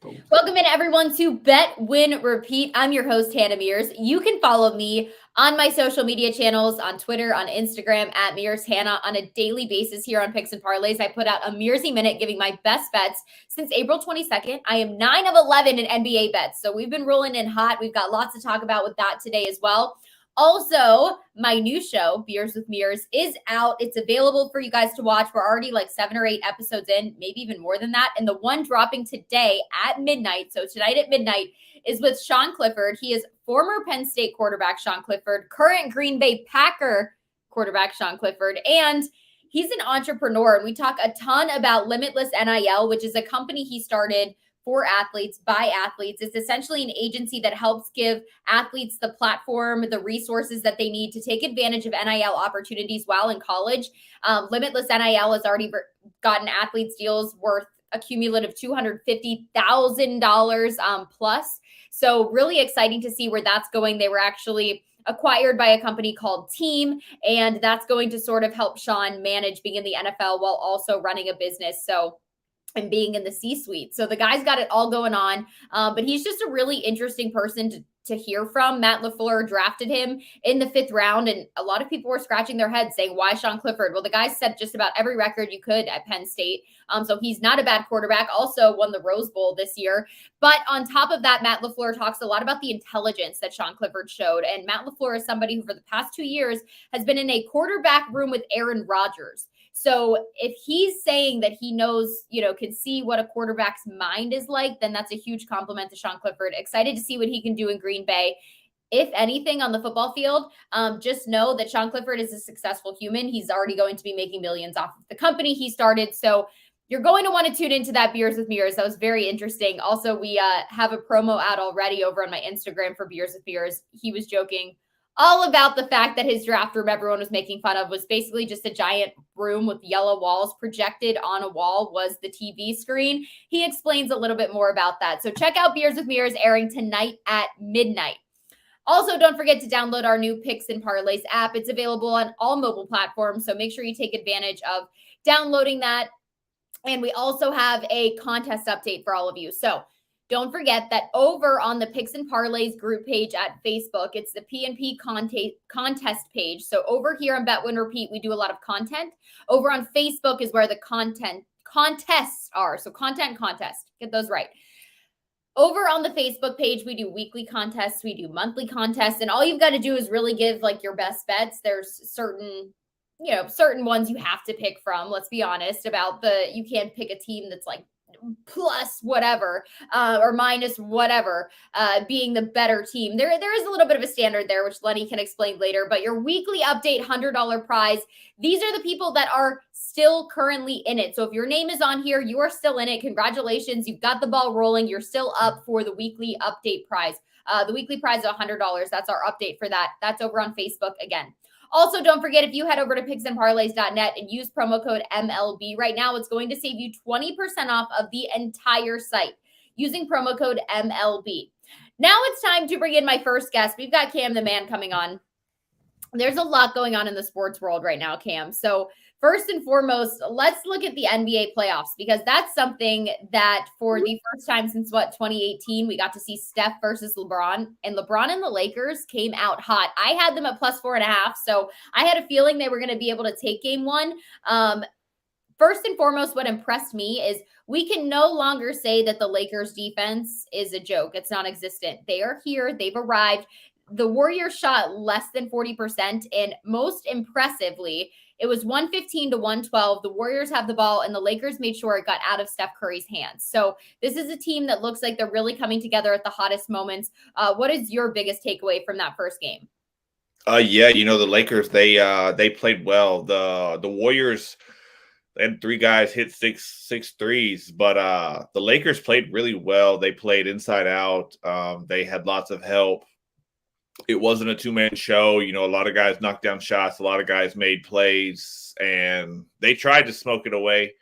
Welcome in everyone to Bet, Win, Repeat. I'm your host, Hannah Mears. You can follow me on my social media channels, on Twitter, on Instagram, at Mears Hannah on a daily basis here on Picks and Parlays. I put out a Mearsy Minute giving my best bets since April 22nd. I am 9 of 11 in NBA bets. So we've been rolling in hot. We've got lots to talk about with that today as well. Also, my new show, Beers with Mears, is out. It's available for you guys to watch. We're already like 7 or 8 episodes in, maybe even more than that. And the one dropping today at midnight, so tonight at midnight, is with Sean Clifford. He is former Penn State quarterback Sean Clifford, current Green Bay Packer quarterback Sean Clifford, and he's an entrepreneur. And we talk a ton about Limitless NIL, which is a company he started for athletes, by athletes. It's essentially an agency that helps give athletes the platform, the resources that they need to take advantage of NIL opportunities while in college. Limitless NIL has already gotten athletes deals worth a cumulative $250,000 plus. So really exciting to see where that's going. They were actually acquired by a company called Team, and that's going to sort of help Sean manage being in the NFL while also running a business. And being in the C-suite. So the guy's got it all going on, but he's just a really interesting person to hear from. Matt LaFleur drafted him in the 5th round, and a lot of people were scratching their heads saying, why Sean Clifford? Well, the guy set just about every record you could at Penn State. So he's not a bad quarterback, also won the Rose Bowl this year. But on top of that, Matt LaFleur talks a lot about the intelligence that Sean Clifford showed. And Matt LaFleur is somebody who for the past 2 years has been in a quarterback room with Aaron Rodgers. So if he's saying that he knows, can see what a quarterback's mind is like, then that's a huge compliment to Sean Clifford. Excited to see what he can do in Green Bay. If anything on the football field, just know that Sean Clifford is a successful human. He's already going to be making millions off of the company he started. So you're going to want to tune into that Beers with Mears. That was very interesting. Also, we have a promo out already over on my Instagram for Beers with Mears. He was joking all about the fact that his draft room everyone was making fun of was basically just a giant room with yellow walls. Projected on a wall was the TV screen. He explains a little bit more about that. So check out Beers with Mears airing tonight at midnight. Also, don't forget to download our new Picks and Parlays app. It's available on all mobile platforms, so make sure you take advantage of downloading that. And we also have a contest update for all of you. So don't forget that over on the Picks and Parlays group page at Facebook, it's the PNP contest page. So over here on Bet Win Repeat, we do a lot of content. Over on Facebook is where the contests are. So contest, get those right. Over on the Facebook page, we do weekly contests, we do monthly contests, and all you've got to do is really give like your best bets. There's certain ones you have to pick from. Let's be honest about you can't pick a team that's like plus whatever or minus whatever being the better team. There is a little bit of a standard there, which Lenny can explain later, but your weekly update $100 prize, these are the people that are still currently in it. So if your name is on here, you are still in it. Congratulations. You've got the ball rolling. You're still up for the weekly update prize. The weekly prize is $100. That's our update for that. That's over on Facebook again. Also, don't forget, if you head over to picksandparlays.net and use promo code MLB right now, it's going to save you 20% off of the entire site using promo code MLB. Now it's time to bring in my first guest. We've got Cam the Man coming on. There's a lot going on in the sports world right now, Cam. So first and foremost, let's look at the NBA playoffs, because that's something that for the first time since 2018, we got to see Steph versus LeBron, and LeBron and the Lakers came out hot. I had them at +4.5. So I had a feeling they were going to be able to take game one. First and foremost, what impressed me is we can no longer say that the Lakers defense is a joke. It's non-existent. They are here. They've arrived. The Warriors shot less than 40%, and most impressively, it was 115 to 112. The Warriors have the ball, and the Lakers made sure it got out of Steph Curry's hands. So this is a team that looks like they're really coming together at the hottest moments. What is your biggest takeaway from that first game? The Lakers, they played well. The Warriors, they had 3 guys hit six threes, but the Lakers played really well. They played inside out. They had lots of help. It wasn't a 2-man show. A lot of guys knocked down shots. A lot of guys made plays, and they tried to smoke it away.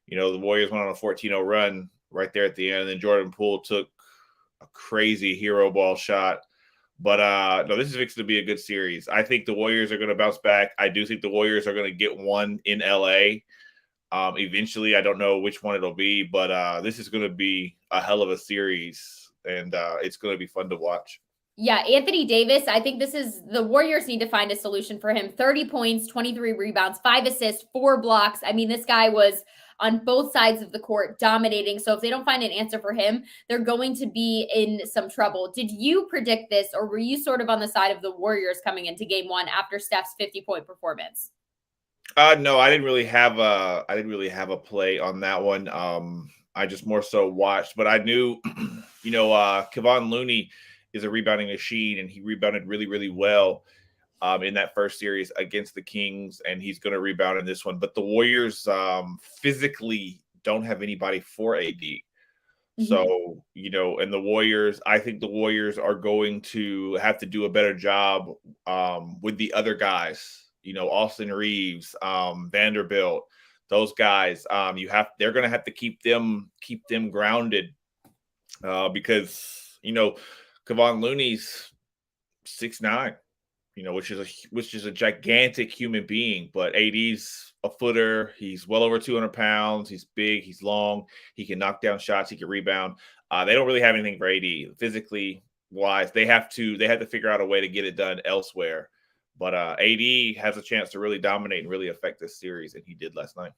The Warriors went on a 14-0 run right there at the end, and then Jordan Poole took a crazy hero ball shot. But no, this is fixing to be a good series. I think the Warriors are going to bounce back. I do think the Warriors are going to get one in LA. Eventually, I don't know which one it'll be, but this is going to be a hell of a series, and it's going to be fun to watch. Yeah, Anthony Davis, I think the Warriors need to find a solution for him. 30 points, 23 rebounds, 5 assists, 4 blocks. I mean, this guy was on both sides of the court dominating. So if they don't find an answer for him, they're going to be in some trouble. Did you predict this, or were you sort of on the side of the Warriors coming into game 1 after Steph's 50-point performance? No, I didn't really have a play on that one. I just more so watched, but I knew, Kevon Looney is a rebounding machine, and he rebounded really, really well in that first series against the Kings, and he's going to rebound in this one. But the Warriors physically don't have anybody for AD. Mm-hmm. So, and I think the Warriors are going to have to do a better job with the other guys. Austin Reeves, Vanderbilt, those guys. They're going to have to keep them grounded because Kevon Looney's 6'9", which is a gigantic human being, but AD's a footer. He's well over 200 pounds. He's big. He's long. He can knock down shots. He can rebound. They don't really have anything for AD physically wise. They have to figure out a way to get it done elsewhere. But AD has a chance to really dominate and really affect this series, and he did last night.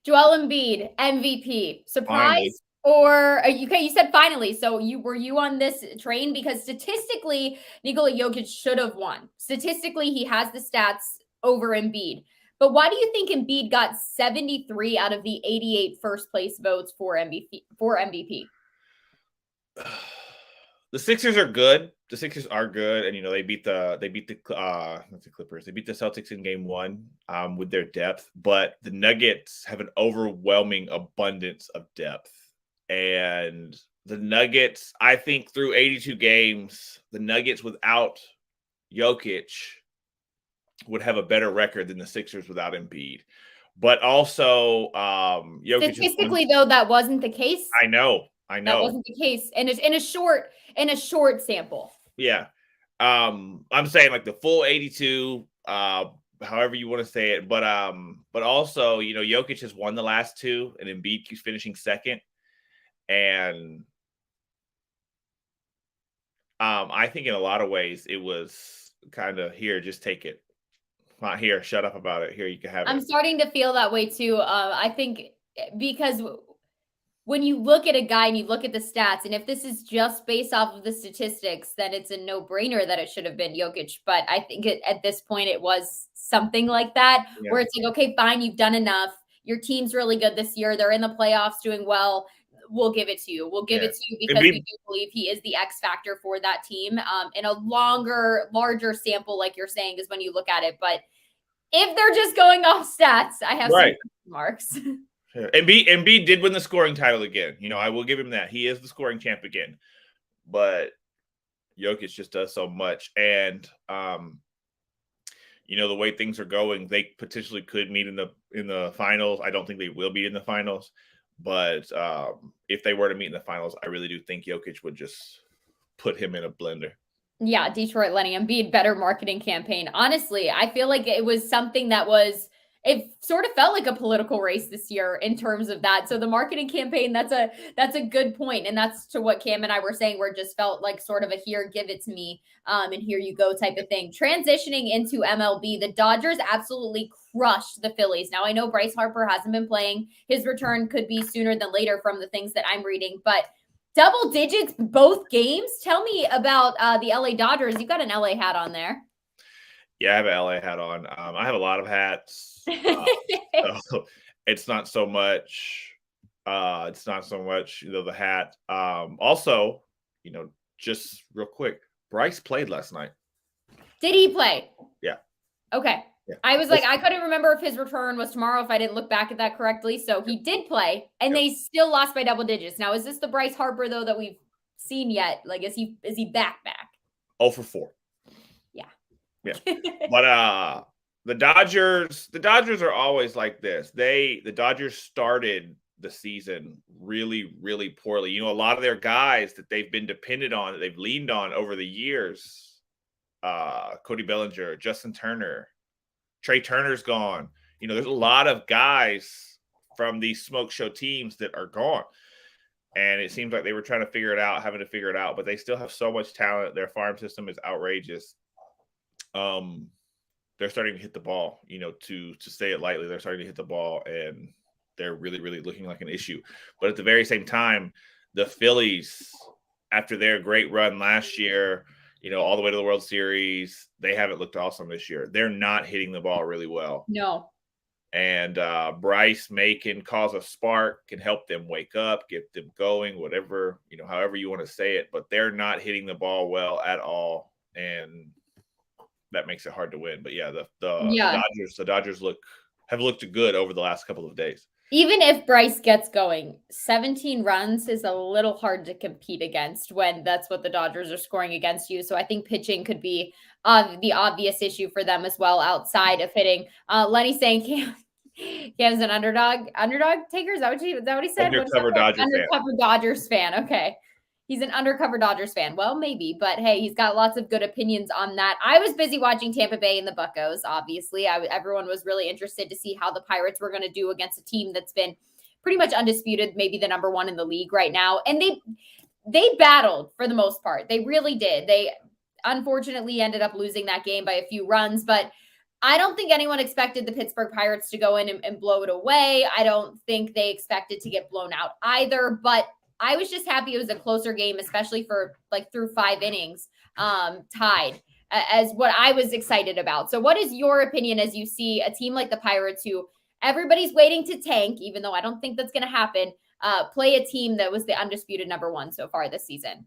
Joel Embiid, MVP. Surprise? Finally. Or you said finally. So were you on this train? Because statistically, Nikola Jokic should have won. Statistically, he has the stats over Embiid. But why do you think Embiid got 73 out of the 88 first place votes for MVP? The Sixers are good. The Sixers are good, and they beat the Clippers. They beat the Celtics in game 1 with their depth, but the Nuggets have an overwhelming abundance of depth. And the Nuggets, I think through 82 games, the Nuggets without Jokic would have a better record than the Sixers without Embiid. But also, Jokic statistically, though, that wasn't the case. I know. That wasn't the case, and it's in a short sample. Yeah, I'm saying like the full 82, however you want to say it. But also, Jokic has won the last 2, and Embiid keeps finishing second. And I think in a lot of ways it was kind of here, just take it. Not here, shut up about it. Here, you can have it. I'm starting to feel that way too. I think because when you look at a guy and you look at the stats, and if this is just based off of the statistics, then it's a no-brainer that it should have been Jokic. But I think at this point it was something like that, where it's like, okay, fine, you've done enough. Your team's really good this year. They're in the playoffs doing well. We'll give it to you. We'll give it to you because we do believe he is the X factor for that team. In a larger sample, like you're saying, is when you look at it. But if they're just going off stats, I have some marks. Yeah. Embiid did win the scoring title again. I will give him that. He is the scoring champ again. But Jokic just does so much. And the way things are going, they potentially could meet in the finals. I don't think they will be in the finals. But if they were to meet in the finals, I really do think Jokic would just put him in a blender. Yeah, Detroit letting Embiid better marketing campaign. Honestly, I feel like it was something it sort of felt like a political race this year in terms of that. So the marketing campaign, that's a good point. And that's to what Cam and I were saying, where it just felt like sort of a here, give it to me, and here you go type of thing. Transitioning into MLB, the Dodgers absolutely crushed the Phillies. Now, I know Bryce Harper hasn't been playing. His return could be sooner than later from the things that I'm reading, but double digits both games. Tell me about the LA Dodgers. You've got an LA hat on there. Yeah, I have an LA hat on. I have a lot of hats. So it's not so much. The hat. Also, just real quick, Bryce played last night. Did he play? Yeah. Okay. Yeah. I was like, I couldn't remember if his return was tomorrow, if I didn't look back at that correctly. So he did play, and they still lost by double digits. Now, is this the Bryce Harper though that we've seen yet? Like, is he back? 0 for 4. Yeah. But the Dodgers are always like this. The Dodgers started the season really, really poorly. A lot of their guys that they've been dependent on, that they've leaned on over the years, Cody Bellinger, Justin Turner, Trey Turner's gone. there's a lot of guys from these smoke show teams that are gone. And it seems like they were trying to having to figure it out, but they still have so much talent. Their farm system is outrageous. They're starting to hit the ball, to say it lightly. They're starting to hit the ball, and they're really, really looking like an issue. But at the very same time, the Phillies, after their great run last year, all the way to the World Series, they haven't looked awesome this year. They're not hitting the ball really well. No. And Bryce can cause a spark, can help them wake up, get them going, whatever, however you want to say it. But they're not hitting the ball well at all. And that makes it hard to win. But yeah, the Dodgers have looked good over the last couple of days. Even if Bryce gets going, 17 runs is a little hard to compete against when that's what the Dodgers are scoring against you. So I think pitching could be the obvious issue for them as well outside of hitting. Lenny saying Cam's an underdog taker. Is that what he said? Undercover Dodgers fan. Okay. He's an undercover Dodgers fan. Well, maybe, but hey, he's got lots of good opinions on that. I was busy watching Tampa Bay and the Buccos, obviously. Everyone was really interested to see how the Pirates were going to do against a team that's been pretty much undisputed, maybe the number one in the league right now. And they battled for the most part. They really did. They unfortunately ended up losing that game by a few runs, but I don't think anyone expected the Pittsburgh Pirates to go in and blow it away. I don't think they expected to get blown out either, but I was just happy it was a closer game, especially for through 5 innings, tied, as what I was excited about. So what is your opinion as you see a team like the Pirates, who everybody's waiting to tank, even though I don't think that's going to happen, play a team that was the undisputed number one so far this season?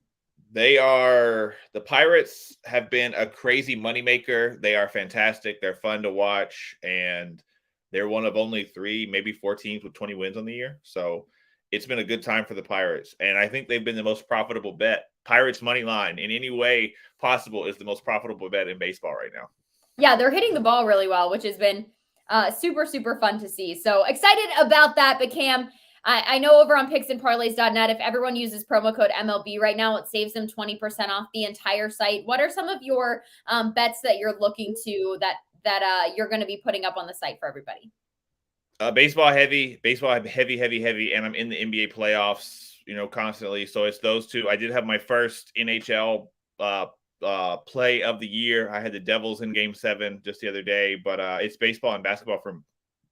The Pirates have been a crazy moneymaker. They are fantastic. They're fun to watch, and they're one of only 3, maybe 4 teams with 20 wins on the year. So it's been a good time for the Pirates, and I think they've been the most profitable bet. Pirates money line in any way possible is the most profitable bet in baseball right now. Yeah, they're hitting the ball really well, which has been super, super fun to see. So excited about that. But Cam, I know over on picksandparlays.net, if everyone uses promo code MLB right now, it saves them 20% off the entire site. What are some of your bets that you're looking to that you're going to be putting up on the site for everybody? Baseball heavy, and I'm in the NBA playoffs, constantly. So it's those two. I did have my first NHL play of the year. I had the Devils in Game 7 just the other day, but it's baseball and basketball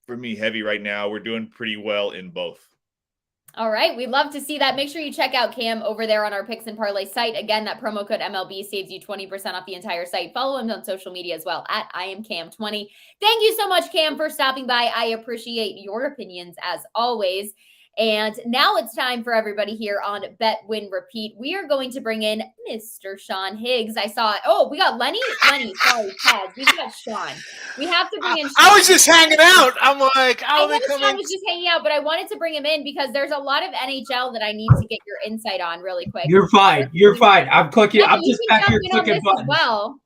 for me heavy right now. We're doing pretty well in both. All right. We'd love to see that. Make sure you check out Cam over there on our Picks and Parlay site. Again, that promo code MLB saves you 20% off the entire site. Follow him on social media as well at IamCam20. Thank you so much, Cam, for stopping by. I appreciate your opinions as always. And now it's time for everybody here on Bet, Win, Repeat. We are going to bring in Mr. Sean Higgs. I saw it. Oh, we got Lenny. Sorry, Ted. We got Sean. We have to bring in Sean. I was just hanging out. I'm like, I know Sean was just hanging out, but I wanted to bring him in because there's a lot of NHL that I need to get your insight on really quick. You're fine. I'm clicking. I'm just back here clicking buttons. Well,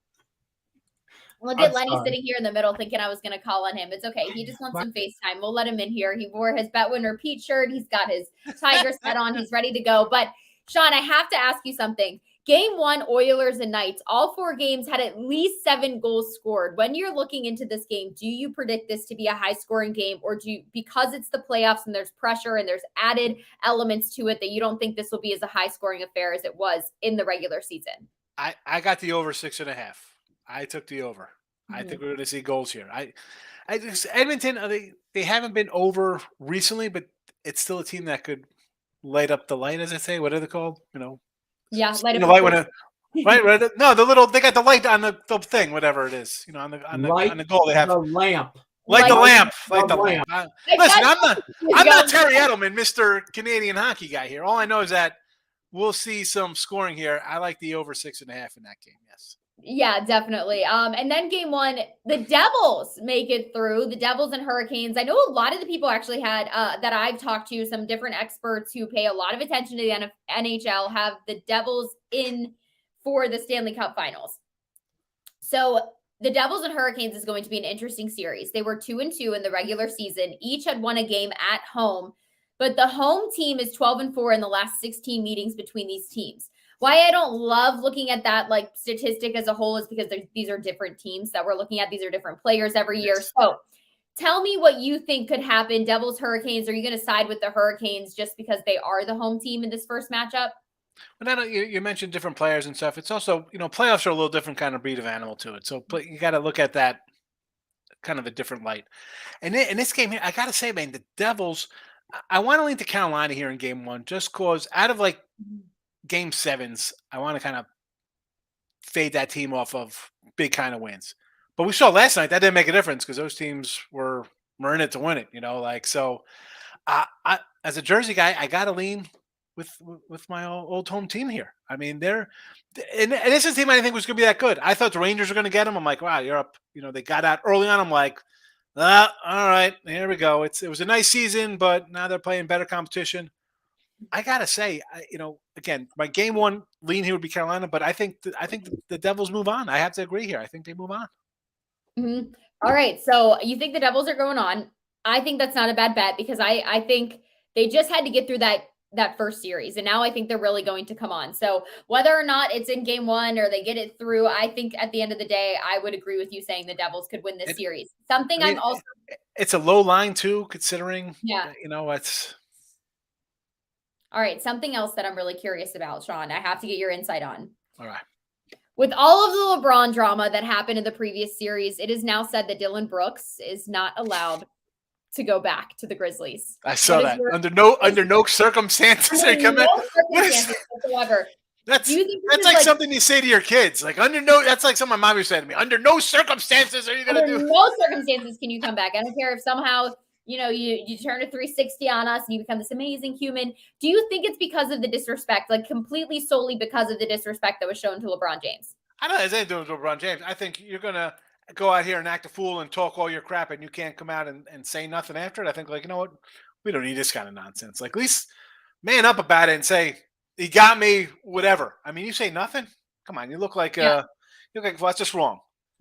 look at Lenny sitting here in the middle thinking I was going to call on him. It's okay. He just wants some FaceTime. We'll let him in here. He wore his Bet, Win, Repeat shirt. He's got his Tigers hat on. He's ready to go. But, Sean, I have to ask you something. Game 1, Oilers and Knights, all 4 games had at least 7 goals scored. When you're looking into this game, do you predict this to be a high-scoring game, or because it's the playoffs and there's pressure and there's added elements to it, that you don't think this will be as a high-scoring affair as it was in the regular season? I got the over 6.5. I took the over. Mm-hmm. I think we're going to see goals here. Edmonton, they haven't been over recently, but it's still a team that could light up the light, as I say. What are they called? Yeah, light up the light when right. No, they got the light on the thing, whatever it is. On the goal they have the lamp. Light the lamp. Listen, I'm not Terry Edelman, Mr. Canadian hockey guy here. All I know is that we'll see some scoring here. I like the over 6.5 in that game. Yes. Yeah, definitely. And then game 1, the Devils make it through. The Devils and Hurricanes. I know a lot of the people actually had that I've talked to, some different experts who pay a lot of attention to the NHL, have the Devils in for the Stanley Cup Finals. So the Devils and Hurricanes is going to be an interesting series. They were 2-2 in the regular season. Each had won a game at home, but the home team is 12-4 in the last 16 meetings between these teams. Why I don't love looking at that statistic as a whole is because these are different teams that we're looking at. These are different players every year. So Tell me what you think could happen. Devils, Hurricanes. Are you going to side with the Hurricanes just because they are the home team in this first matchup? Well, you mentioned different players and stuff. It's also, playoffs are a little different kind of breed of animal to it. So you got to look at that kind of a different light. And in this game here, I got to say, man, the Devils, I want to lean to Carolina here in game one, just because out of like game sevens, I want to kind of fade that team off of big kind of wins. But we saw last night that didn't make a difference because those teams were in it to win it, So I as a Jersey guy, I got to lean with my old home team here. I mean, and this is a team I didn't think was going to be that good. I thought the Rangers were going to get them. I'm like, wow, you're up. They got out early on. I'm like, all right, here we go. It was a nice season, but now they're playing better competition. I gotta say, again, my game one lean here would be Carolina, but I think the Devils move on. I have to agree here. I think they move on. Mm-hmm. All right, so you think the Devils are going on? I think that's not a bad bet because I think they just had to get through that first series, and now I think they're really going to come on. So whether or not it's in game one or they get it through, I think at the end of the day, I would agree with you saying the Devils could win this series. It's a low line too, considering. Yeah. It's. All right, something else that I'm really curious about, Sean. I have to get your insight on. All right. With all of the LeBron drama that happened in the previous series, it is now said that Dylan Brooks is not allowed to go back to the Grizzlies. I saw that. Under no circumstances are you coming. Whatsoever. That's like something you say to your kids. Like that's like something my mom said to me. Under no circumstances are you going to do. Under no circumstances can you come back. I don't care if somehow you turn a 360 on us and you become this amazing human. Do you think it's because of the disrespect, like completely solely because of the disrespect that was shown to LeBron James? I don't know. It's anything to do with LeBron James. I think you're going to go out here and act a fool and talk all your crap and you can't come out and say nothing after it. I think, you know what? We don't need this kind of nonsense. Like, at least man up about it and say, he got me, whatever. I mean, you say nothing? Come on. You look like, well, that's just wrong.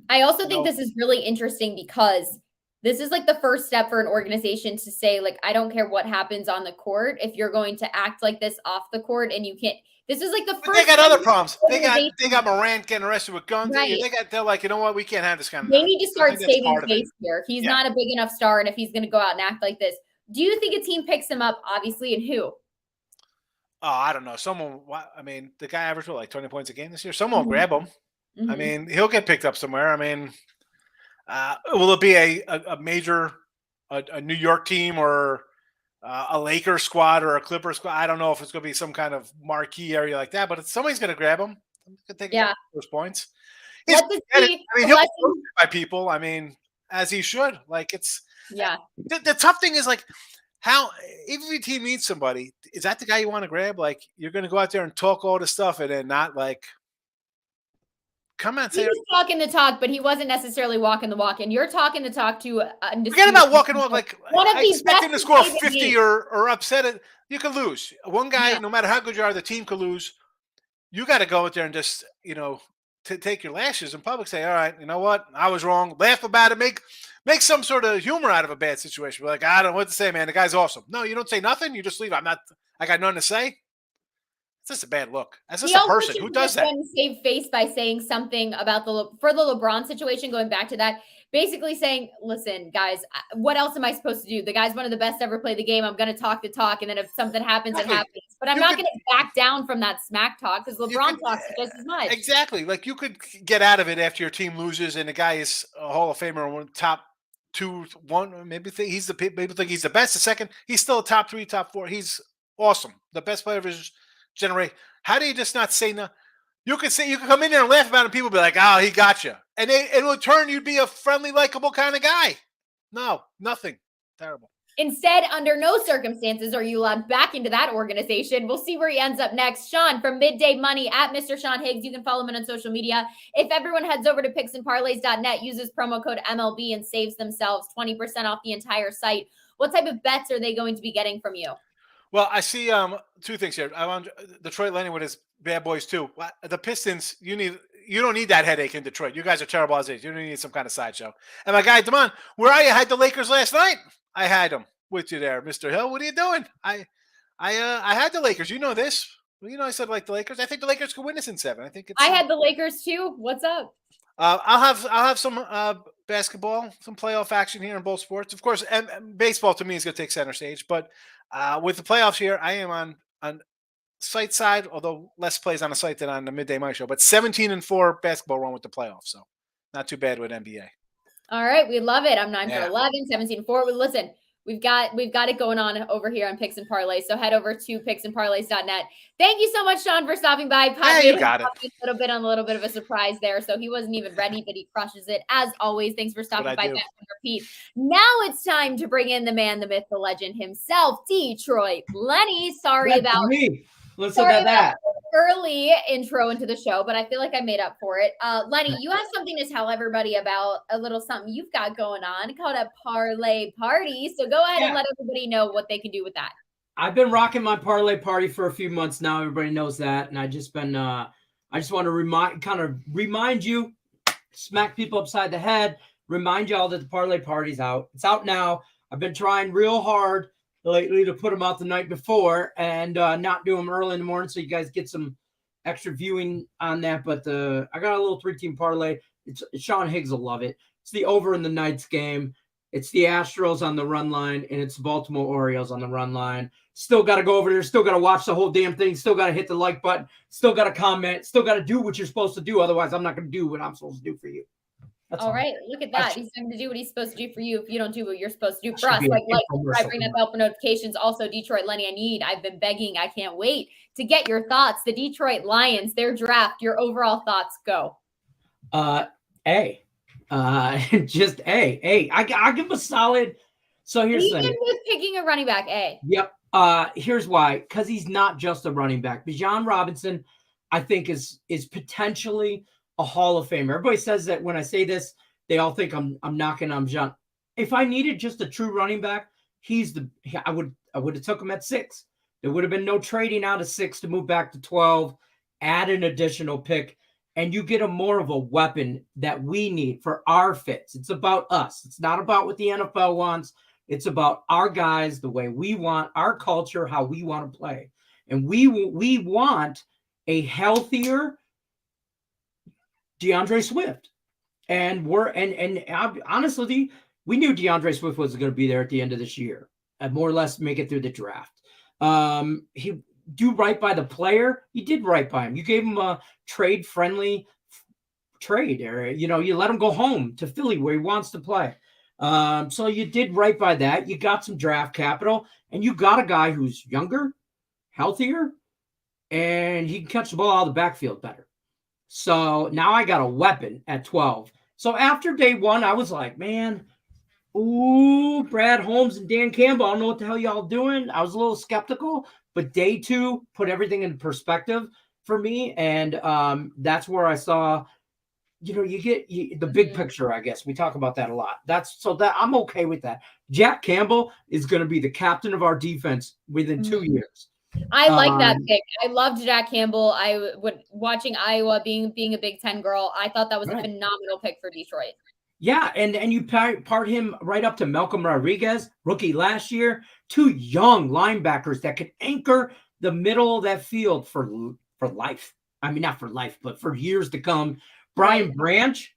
I also think this is really interesting because this is like the first step for an organization to say, like, I don't care what happens on the court. If you're going to act like this off the court and you can't, this is like the first. They got other problems. They got Morant getting arrested with guns. Right. They're like, you know what? We can't have this kind of. They need to start saving face here. He's not a big enough star, and if he's going to go out and act like this, do you think a team picks him up? Obviously, and who? Oh, I don't know. I mean, the guy averaged like 20 points a game this year. Someone will grab him. Mm-hmm. I mean, he'll get picked up somewhere. I mean, will it be a major, a New York team or a Lakers squad or a Clippers squad? I don't know if it's going to be some kind of marquee area like that, but somebody's going to grab him. Take those points. He'll be by people. I mean, as he should. Like the tough thing is like how even if your team needs somebody, is that the guy you want to grab? Like you're going to go out there and talk all this stuff and then not like. Come on, he was talking the talk, but he wasn't necessarily walking the walk. And you're talking the talk to forget about walking the walk. Like one of I these expect him to score 50 or upset it. You could lose. One guy, no matter how good you are, the team could lose. You got to go out there and just take your lashes in public. Say, all right, you know what? I was wrong. Laugh about it. Make some sort of humor out of a bad situation. Be like, I don't know what to say, man. The guy's awesome. No, you don't say nothing. You just leave. I got nothing to say. It's just a bad look. That's just a person who does that. Save face by saying something about for the LeBron situation. Going back to that, basically saying, "Listen, guys, what else am I supposed to do? The guy's one of the best to ever play the game. I'm going to talk the talk, and then if something happens, it happens. But I'm not going to back down from that smack talk because LeBron talks just as much. Exactly. Like you could get out of it after your team loses, and the guy is a Hall of Famer, one top 2, 1. Maybe think he's the best. The second, he's still a top 3, top 4. He's awesome. The best player of his generate. How do you just not say no? You could come in there and laugh about it and people be like, oh, he got you. And in return, you'd be a friendly, likable kind of guy. No, nothing. Terrible. Instead, under no circumstances are you allowed back into that organization. We'll see where he ends up next. Sean from Midday Money at Mr. Sean Higgs. You can follow him on social media. If everyone heads over to picksandparlays.net, uses promo code MLB and saves themselves 20% off the entire site. What type of bets are they going to be getting from you? Well, I see two things here. I want Detroit landing with his bad boys too. The Pistons, you don't need that headache in Detroit. You guys are terrible as is. You don't need some kind of sideshow. And my guy, Damon, where are you? I had the Lakers last night. I had them with you there, Mr. Hill. What are you doing? I had the Lakers. You know this. Well, I said like the Lakers. I think the Lakers could win this in 7. I had the Lakers too. What's up? I'll have some basketball, some playoff action here in both sports. Of course, and baseball to me is going to take center stage. But with the playoffs here, I am on site side, although less plays on the site than on the midday my show. But 17-4 basketball run with the playoffs, so not too bad with NBA. All right, we love it. I'm 9 for 11, 17-4. Listen, we've got it going on over here on Picks and Parlays. So head over to picksandparlays.net. Thank you so much, Sean, for stopping by. Yeah, you got it. A little bit of a surprise there, so he wasn't even ready, but he crushes it as always. Thanks for stopping by. Back and repeat. Now it's time to bring in the man, the myth, the legend himself, Detroit Lenny. Sorry about me. Listen to that. Early intro into the show, but I feel like I made up for it. Lenny, you have something to tell everybody about, a little something you've got going on called a parlay party. So go ahead and let everybody know what they can do with that. I've been rocking my parlay party for a few months now. Everybody knows that. And I just want to remind you, smack people upside the head, remind y'all that the parlay party's out. It's out now. I've been trying real hard lately to put them out the night before and not do them early in the morning so you guys get some extra viewing on that. But I got a little 3-team parlay. Sean Higgs will love it. It's the over in the Knights game. It's the Astros on the run line, and it's the Baltimore Orioles on the run line. Still got to go over there. Still got to watch the whole damn thing. Still got to hit the like button. Still got to comment. Still got to do what you're supposed to do. Otherwise, I'm not going to do what I'm supposed to do for you. That's all right. Look at that. He's going to do what he's supposed to do for you if you don't do what you're supposed to do for us. Like, subscribe, ring that bell for notifications. Also, Detroit Lenny, I've been begging. I can't wait to get your thoughts. The Detroit Lions, their draft, your overall thoughts. Go. A. Just A. I'll give him a solid. So here's the thing. Even with picking a running back, A. Yep. Here's why. Because he's not just a running back. Bijan Robinson, I think, is potentially a Hall of Famer. Everybody says that when I say this, they all think I'm knocking on Bijan. If I needed just a true running back, I would have took him at 6. There would have been no trading out of 6 to move back to 12, add an additional pick, and you get a more of a weapon that we need for our fits. It's about us. It's not about what the NFL wants. It's about our guys, the way we want, our culture, how we want to play. And we want a healthier DeAndre Swift. And honestly, we knew DeAndre Swift was going to be there at the end of this year and more or less make it through the draft. He do right by the player. You did right by him. You gave him a trade-friendly trade. Or, you let him go home to Philly where he wants to play. So you did right by that. You got some draft capital, and you got a guy who's younger, healthier, and he can catch the ball out of the backfield better. So now I got a weapon at 12. So after day 1, I was like, man, Brad Holmes and Dan Campbell, I don't know what the hell y'all doing. I was a little skeptical, but day 2 put everything in perspective for me. And that's where I saw, you get the big picture, I guess. We talk about that a lot. I'm okay with that. Jack Campbell is going to be the captain of our defense within 2 years. I like that pick. I loved Jack Campbell. Watching Iowa being a Big Ten girl. I thought that was a phenomenal pick for Detroit. Yeah, and you part him right up to Malcolm Rodriguez, rookie last year. 2 young linebackers that could anchor the middle of that field for life. I mean, not for life, but for years to come. Brian Branch,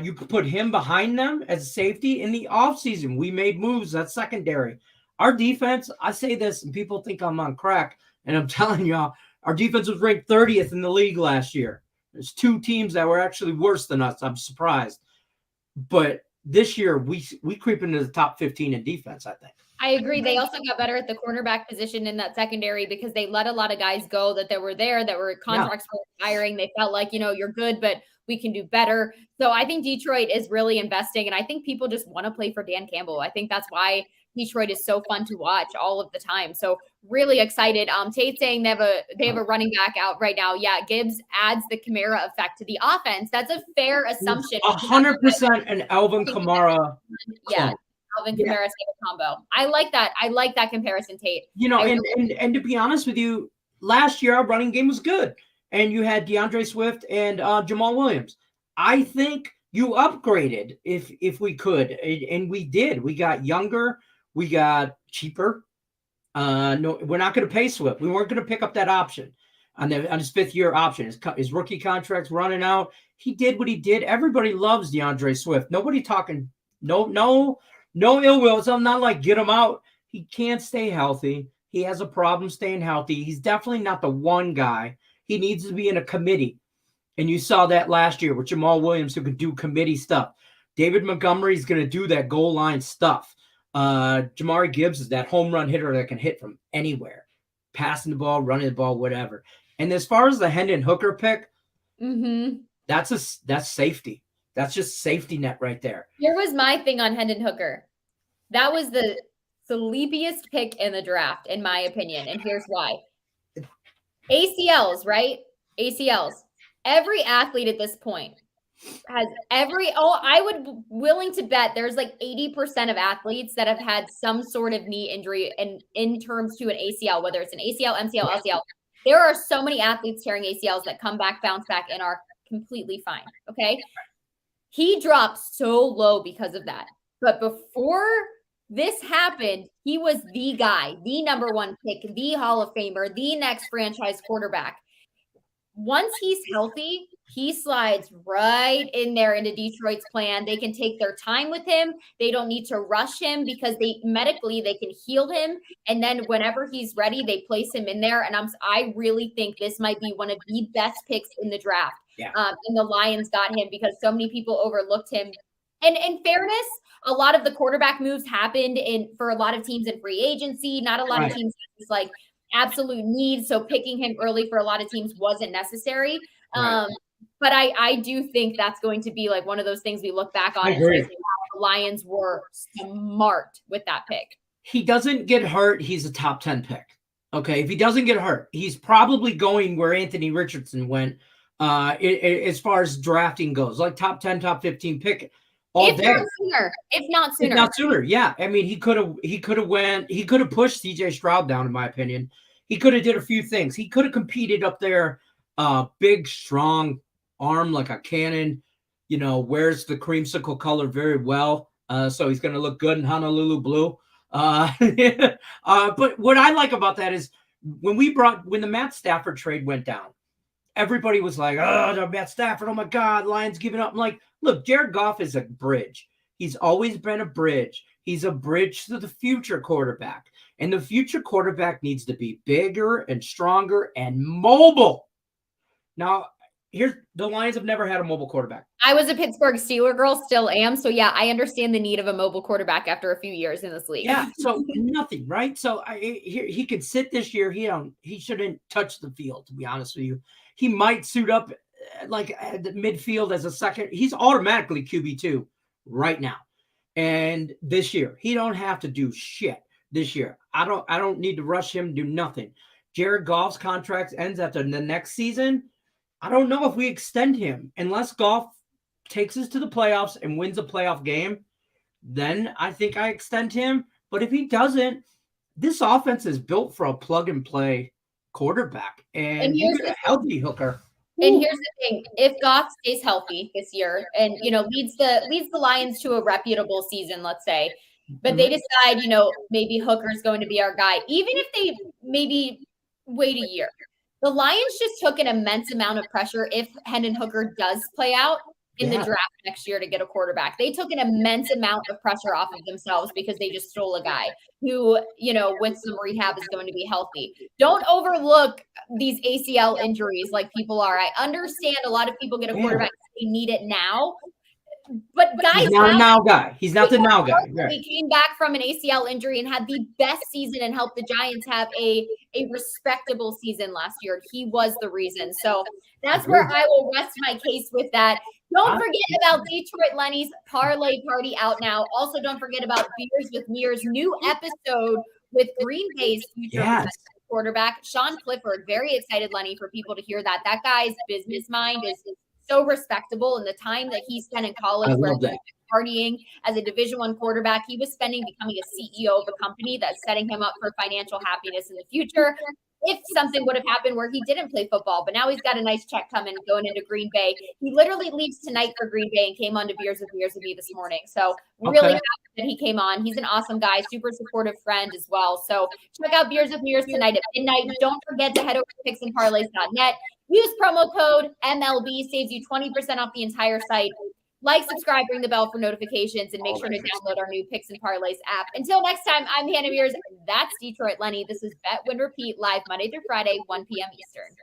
you could put him behind them as a safety. In the offseason, we made moves. That's secondary. Our defense, I say this, and people think I'm on crack, and I'm telling y'all, our defense was ranked 30th in the league last year. There's 2 teams that were actually worse than us. I'm surprised. But this year, we creep into the top 15 in defense, I think. I agree. They also got better at the cornerback position in that secondary because they let a lot of guys go that were there, that were contracts were expiring. They felt like, you're good, but we can do better. So I think Detroit is really investing, and I think people just want to play for Dan Campbell. I think that's why Detroit is so fun to watch all of the time. So really excited. Tate's saying they have a running back out right now. Yeah, Gibbs adds the Kamara effect to the offense. That's a fair assumption. 100% an Alvin Kamara. Yeah, Alvin Kamara combo. I like that. I like that comparison, Tate. And to be honest with you, last year our running game was good, and you had DeAndre Swift and Jamal Williams. I think you upgraded if we could, and we did. We got younger. We got cheaper. No, we're not going to pay Swift. We weren't going to pick up that option. on his 5th-year option. His rookie contract's running out. He did what he did. Everybody loves DeAndre Swift. Nobody talking no ill will. So I'm not like get him out. He can't stay healthy. He has a problem staying healthy. He's definitely not the one guy. He needs to be in a committee. And you saw that last year with Jamal Williams, who could do committee stuff. David Montgomery's going to do that goal line stuff. Jamari Gibbs is that home run hitter that can hit from anywhere, passing the ball, running the ball, whatever. And as far as the Hendon Hooker pick, that's safety. That's just safety net right there. Here was my thing on Hendon Hooker. That was the sleepiest pick in the draft, in my opinion. And here's why. ACLs, right? ACLs. Every athlete at this point has I would willing to bet there's like 80% of athletes that have had some sort of knee injury in terms to an ACL, whether it's an ACL, MCL, LCL. There are so many athletes tearing ACLs that come back, bounce back, and are completely fine. Okay. He dropped so low because of that. But before this happened, he was the guy, the number one pick, the Hall of Famer, the next franchise quarterback. Once he's healthy, he slides right in there into Detroit's plan. They can take their time with him. They don't need to rush him because they can heal him. And then whenever he's ready, they place him in there. And I really think this might be one of the best picks in the draft. Yeah. And the Lions got him because so many people overlooked him. And in fairness, a lot of the quarterback moves happened for a lot of teams in free agency. Not a lot of teams was like absolute need. So picking him early for a lot of teams wasn't necessary. But I do think that's going to be like one of those things we look back on. The Lions were smart with that pick. He doesn't get hurt. He's a top 10 pick. Okay. If he doesn't get hurt, he's probably going where Anthony Richardson went as far as drafting goes, like top 10, top 15 pick. If not sooner. Yeah. I mean, he could have pushed CJ Stroud down, in my opinion. He could have did a few things. He could have competed up there, big, strong arm like a cannon, wears the creamsicle color very well. So he's going to look good in Honolulu blue. But what I like about that is when the Matt Stafford trade went down, everybody was like, oh, Matt Stafford, oh my God, Lions giving up. I'm like, look, Jared Goff is a bridge. He's always been a bridge. He's a bridge to the future quarterback. And the future quarterback needs to be bigger and stronger and mobile. Now, the Lions have never had a mobile quarterback. I was a Pittsburgh Steeler girl, still am. So, yeah, I understand the need of a mobile quarterback after a few years in this league. Yeah, so nothing, right? So he could sit this year. He shouldn't touch the field, to be honest with you. He might suit up like at the midfield as a second. He's automatically QB2 right now. And this year, he don't have to do shit this year. I don't need to rush him, do nothing. Jared Goff's contract ends after the next season. I don't know if we extend him unless Goff takes us to the playoffs and wins a playoff game. Then I think I extend him. But if he doesn't, this offense is built for a plug and play quarterback, and here's a healthy Hooker. And here's the thing: if Goff stays healthy this year, and leads the Lions to a reputable season, let's say, but they decide, maybe Hooker's going to be our guy, even if they maybe wait a year. The Lions just took an immense amount of pressure if Hendon Hooker does play out in the draft next year to get a quarterback. They took an immense amount of pressure off of themselves because they just stole a guy who, with some rehab is going to be healthy. Don't overlook these ACL injuries like people are. I understand a lot of people get a quarterback they need it now. But guys, he's not a now guy. He's not the now guy. Right. He came back from an ACL injury and had the best season and helped the Giants have a respectable season last year. He was the reason. So that's where I will rest my case with that. Don't forget about Detroit Lenny's Parlay Party out now. Also, don't forget about Beers with Mears new episode with Green Bay's future quarterback, Sean Clifford. Very excited, Lenny, for people to hear that. That guy's business mind is so respectable, and the time that he spent in college where he was partying as a Division I quarterback, he was spending becoming a CEO of a company that's setting him up for financial happiness in the future. if something would have happened where he didn't play football, but now he's got a nice check coming going into Green Bay. He literally leaves tonight for Green Bay and came on to Beers with me this morning. So really happy that he came on. He's an awesome guy, super supportive friend as well. So check out Beers with Mears tonight at midnight. Don't forget to head over to picksandparlays.net. Use promo code MLB, saves you 20% off the entire site. Like, subscribe, ring the bell for notifications, and make sure to download our new Picks and Parlays app. Until next time, I'm Hannah Mears. That's Detroit Lenny. This is Bet, Win, Repeat, live Monday through Friday, 1 p.m. Eastern.